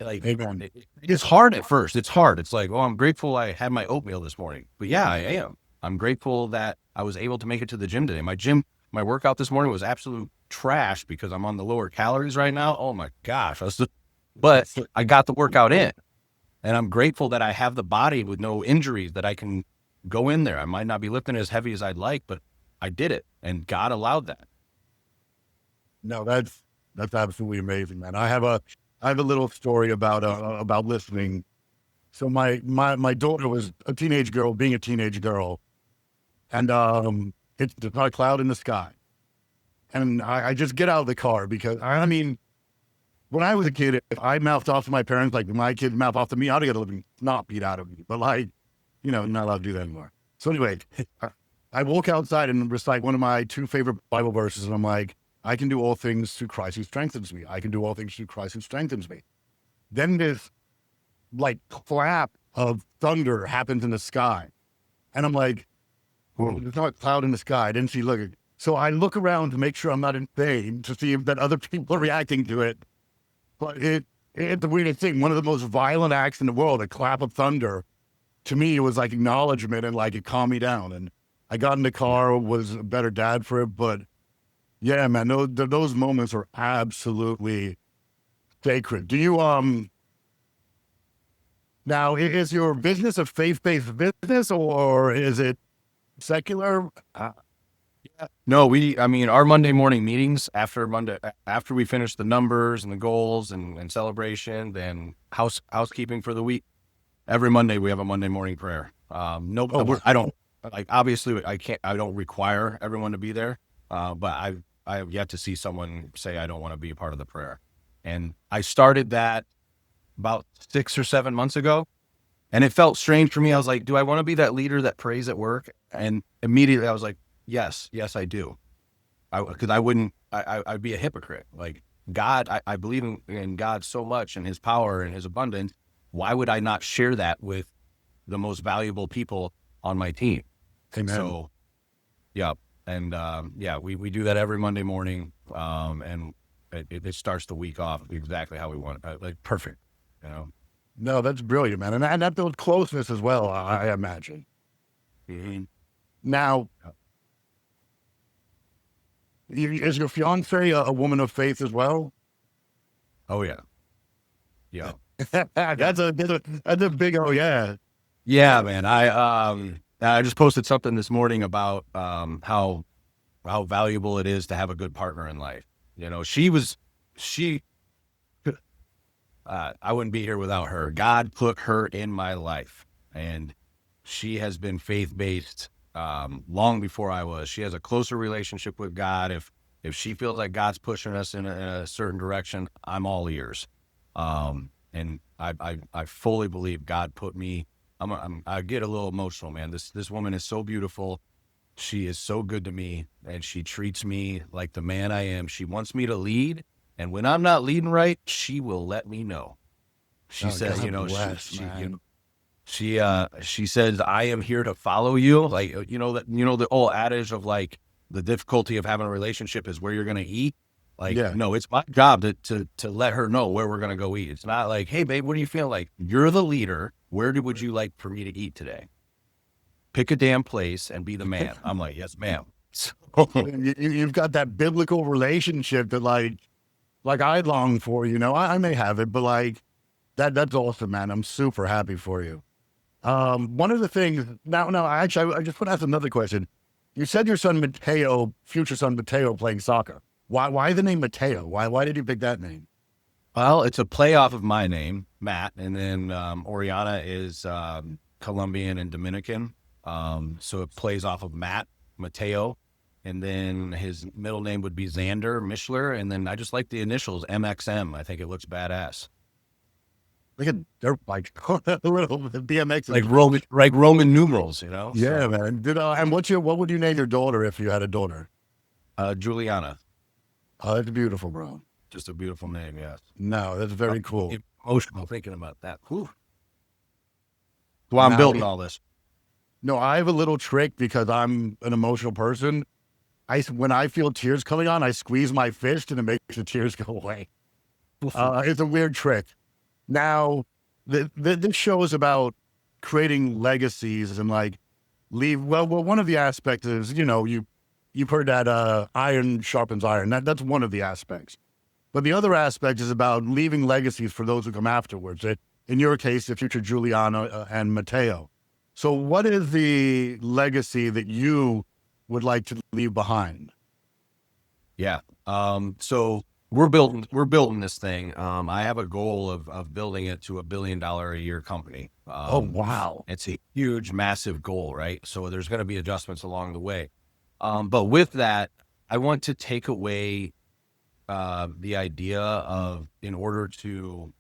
It's hard at first. It's hard. It's like, oh, I'm grateful I had my oatmeal this morning. But yeah, I am. I'm grateful that I was able to make it to the gym today. My workout this morning was absolute trash because I'm on the lower calories right now. Oh my gosh. But I got the workout in, and I'm grateful that I have the body with no injuries that I can go in there. I might not be lifting as heavy as I'd like, but I did it, and God allowed that. No, that's absolutely amazing, man. I have a little story about listening. So my daughter was a teenage girl, being a teenage girl, and there's not a cloud in the sky. And I just get out of the car because when I was a kid, if I mouthed off to my parents, like my kids mouth off to me, I'd get a living snot beat out of me. But not allowed to do that anymore. So anyway, I walk outside and recite one of my two favorite Bible verses, and I'm like, I can do all things through Christ who strengthens me. I can do all things through Christ who strengthens me. Then this like clap of thunder happens in the sky. And I'm like, there's not a cloud in the sky. I didn't see, look. So I look around to make sure I'm not insane, to see if that other people are reacting to it. But it's the weirdest thing. One of the most violent acts in the world, a clap of thunder, to me, it was like acknowledgement, and like it calmed me down. And I got in the car, was a better dad for it. But yeah, man, those moments are absolutely sacred. Do you, now, is your business a faith-based business, or is it secular? No, our Monday morning meetings after we finish the numbers and the goals and celebration, then housekeeping for the week. Every Monday we have a Monday morning prayer. I don't, like, obviously I don't require everyone to be there. But I have yet to see someone say, I don't want to be a part of the prayer. And I started that about 6 or 7 months ago, and it felt strange for me. I was like, do I want to be that leader that prays at work? And immediately I was like, yes, I do. Because I'd be a hypocrite. Like, God, I believe in God so much and his power and his abundance. Why would I not share that with the most valuable people on my team? Amen. So Yeah. And yeah, we do that every Monday morning. And it starts the week off exactly how we want it. Like perfect, you know? No, that's brilliant, man. And that builds closeness as well, I imagine. Mm-hmm. Now, is your fiance a woman of faith as well? Oh yeah. Yeah. That's a big, oh yeah. Yeah, man. I just posted something this morning about how valuable it is to have a good partner in life. You know, she I wouldn't be here without her. God put her in my life, and she has been faith-based long before I was. She has a closer relationship with God. If she feels like God's pushing us in a certain direction, I'm all ears. And I fully believe God put me. I get a little emotional, man. This woman is so beautiful. She is so good to me, and she treats me like the man I am. She wants me to lead, and when I'm not leading right, she will let me know. She says, God you know, bless, man. she says, I am here to follow you. Like, the old adage of like the difficulty of having a relationship is where you're going to eat. Like, Yeah. no, it's my job to let her know where we're going to go eat. It's not like, hey babe, what do you feel like? You're the leader. Would you like for me to eat today? Pick a damn place and be the man. I'm like, yes, ma'am. So, You've got that biblical relationship that like I long for, I may have it, but like that's awesome, man. I'm super happy for you. One of the things now, I just want to ask another question. You said your son Mateo, future son Mateo, playing soccer. Why the name Mateo? Why did you pick that name? well, it's a play off of my name, Matt, and then Oriana is Colombian and Dominican. So it plays off of Mateo, and then his middle name would be Xander Mishler, and then I just like the initials MXM. I think it looks badass. Look at dirt bike, little BMX, Like Roman numerals, you know? Yeah, So, man. And what would you name your daughter if you had a daughter? Juliana, Oh, that's beautiful, bro. just a beautiful name, yes. No, that's very cool. Emotional thinking about that. Whew. Well, I'm Now, building all this. no, I have a little trick because I'm an emotional person. When I feel tears coming on, I squeeze my fist and it makes the tears go away. It's a weird trick. Now, this show is about creating legacies and like leave. Well, one of the aspects is, you've heard that iron sharpens iron. That's one of the aspects. But the other aspect is about leaving legacies for those who come afterwards. In your case, the future Juliana and Mateo. So what is the legacy that you would like to leave behind? Yeah. So we're building this thing. I have a goal of building it to $1 billion a year company. Oh, wow. It's a huge, massive goal, right? So there's going to be adjustments along the way. But with that, I want to take away the idea of, in order to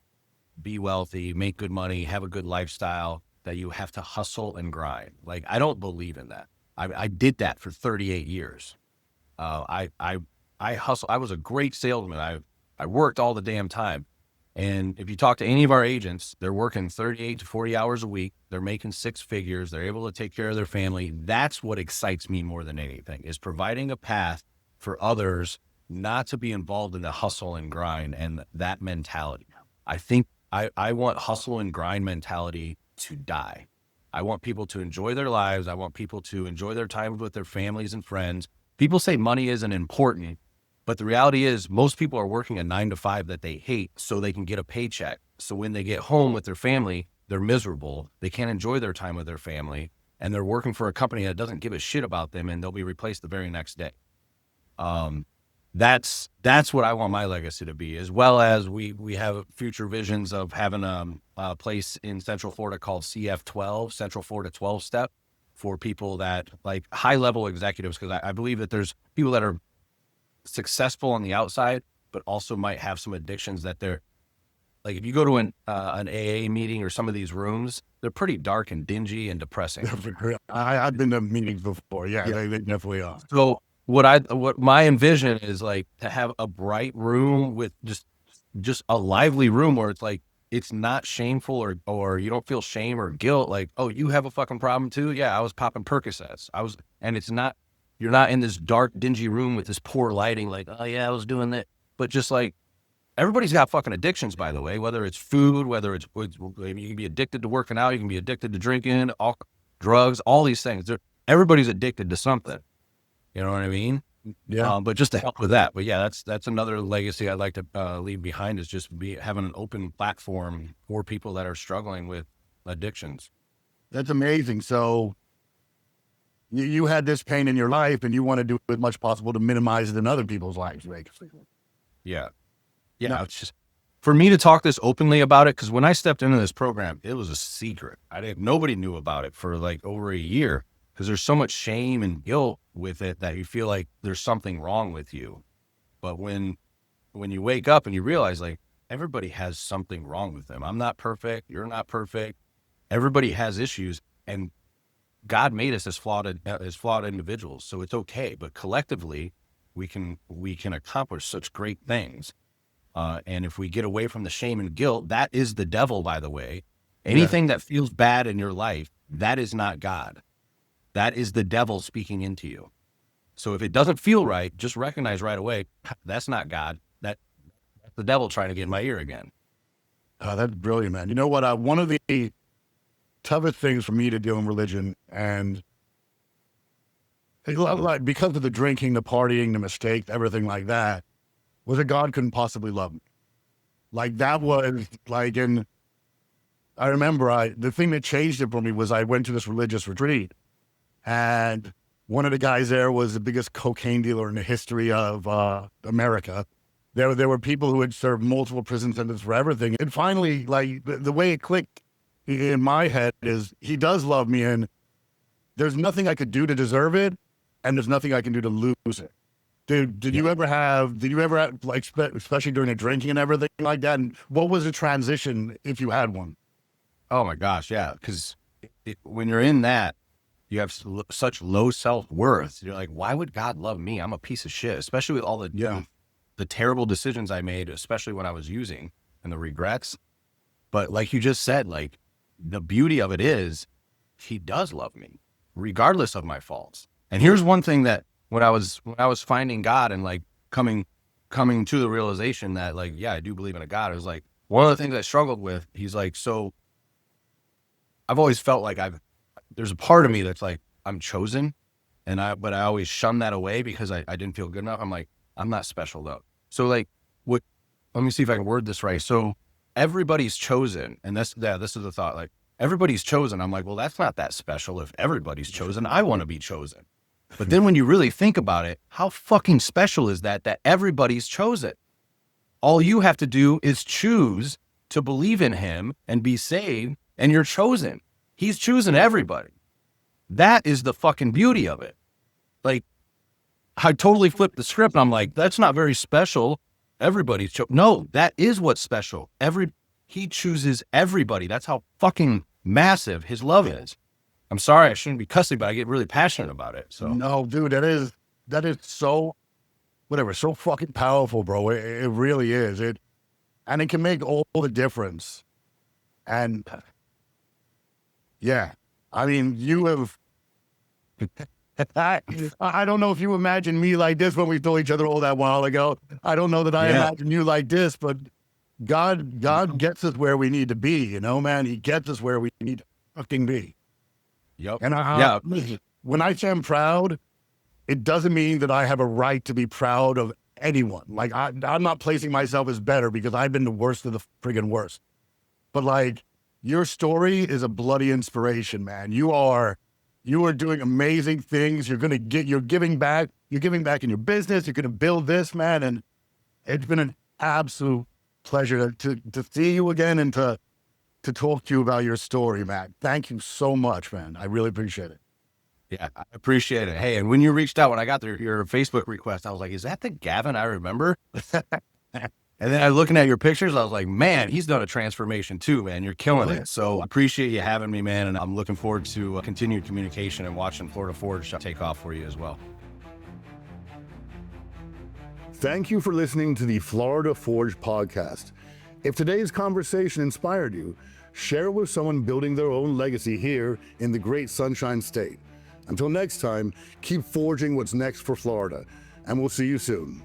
be wealthy, make good money, have a good lifestyle, that you have to hustle and grind. Like, I don't believe in that. I did that for 38 years. I hustle. I was a great salesman. I worked all the damn time. And if you talk to any of our agents, they're working 38 to 40 hours a week. They're making six figures. They're able to take care of their family. That's what excites me more than anything, is providing a path for others not to be involved in the hustle and grind and that mentality. I think I want hustle and grind mentality to die. I want people to enjoy their lives. I want people to enjoy their time with their families and friends. People say money isn't important, but the reality is most people are working a 9 to 5 that they hate so they can get a paycheck. So when they get home with their family, they're miserable. They can't enjoy their time with their family, and they're working for a company that doesn't give a shit about them, and they'll be replaced the very next day. That's what I want my legacy to be, as well as we have future visions of having a place in Central Florida called CF12, Central Florida 12 Step, for people that like high level executives, because I believe that there's people that are successful on the outside, but also might have some addictions that they're like, if you go to an AA meeting or some of these rooms, they're pretty dark and dingy and depressing. I've been to meetings before. Yeah. They definitely are. So what my envision is like to have a bright room with just a lively room where it's like, it's not shameful or you don't feel shame or guilt. Like, oh, you have a fucking problem too? Yeah, I was popping Percocets. And it's not You're not in this dark, dingy room with this poor lighting, like, oh yeah, I was doing that. But just like, everybody's got fucking addictions, by the way, whether it's food, whether it's, you can be addicted to working out, you can be addicted to drinking, drugs, all these things. Everybody's addicted to something. You know what I mean? Yeah. But just to help with that. But yeah, that's another legacy I'd like to leave behind, is just having an open platform for people that are struggling with addictions. That's amazing. So you had this pain in your life and you want to do as much possible to minimize it in other people's lives, right? Yeah. Yeah. No. It's just for me to talk this openly about it. Cause when I stepped into this program, it was a secret. Nobody knew about it for like over a year, because there's so much shame and guilt with it that you feel like there's something wrong with you. But when you wake up and you realize, like, everybody has something wrong with them. I'm not perfect. You're not perfect. Everybody has issues, and God made us as flawed individuals. So it's okay. But collectively, we can accomplish such great things. And if we get away from the shame and guilt, that is the devil, by the way. Anything that feels bad in your life, that is not God. That is the devil speaking into you. So if it doesn't feel right, just recognize right away, that's not God. That's the devil trying to get in my ear again. That's brilliant, man. You know what? One of the toughest things for me to do in religion, and like, because of the drinking, the partying, the mistakes, everything like that, was that God couldn't possibly love me. Like, that was like, and I remember the thing that changed it for me was I went to this religious retreat, and one of the guys there was the biggest cocaine dealer in the history of America. There were people who had served multiple prison sentences for everything. And finally, like, the way it clicked in my head is, he does love me, and there's nothing I could do to deserve it, and there's nothing I can do to lose it. Did you ever have, like, especially during the drinking and everything like that? And what was the transition, if you had one? Oh my gosh, yeah. Because when you're in that, you have such low self-worth. You're like, why would God love me? I'm a piece of shit, especially with all the terrible decisions I made, especially when I was using, and the regrets. But like you just said, like, the beauty of it is, he does love me regardless of my faults. And here's one thing that when I was finding God and like coming to the realization that, like, yeah, I do believe in a God. It was like, one of the things I struggled with, he's like, so I've always felt like there's a part of me that's like, I'm chosen, but I always shun that away because I didn't feel good enough. I'm like, I'm not special though. So like, let me see if I can word this right. So everybody's chosen. And this is the thought, like, everybody's chosen. I'm like, well, that's not that special. If everybody's chosen, I want to be chosen. But then when you really think about it, how fucking special is that everybody's chosen? All you have to do is choose to believe in him and be saved, and you're chosen. He's choosing everybody. That is the fucking beauty of it. Like, I totally flipped the script, and I'm like, that's not very special. Everybody's chosen. No, that is what's special. He chooses everybody. That's how fucking massive his love is. I'm sorry, I shouldn't be cussing, but I get really passionate about it. So no, dude, that is so, so fucking powerful, bro. It really is. And it can make all the difference. And yeah, I mean, you have. I don't know if you imagine me like this when we told each other all that while ago. I don't know that I imagine you like this, but God gets us where we need to be. You know, man, he gets us where we need to fucking be. Yep. And when I say I'm proud, it doesn't mean that I have a right to be proud of anyone. Like, I'm not placing myself as better because I've been the worst of the friggin' worst. But like, your story is a bloody inspiration, man. You are doing amazing things. You're giving back in your business. You're going to build this, man. And it's been an absolute pleasure to see you again and to talk to you about your story, man. Thank you so much, man. I really appreciate it. Yeah, I appreciate it. Hey, and when you reached out, when I got your Facebook request, I was like, is that the Gavin I remember? And then I looking at your pictures, I was like, man, he's done a transformation too, man. You're killing it. So I appreciate you having me, man. And I'm looking forward to continued communication and watching Florida Forge take off for you as well. Thank you for listening to the Florida Forge podcast. If today's conversation inspired you, share it with someone building their own legacy here in the great Sunshine State. Until next time, keep forging what's next for Florida, and we'll see you soon.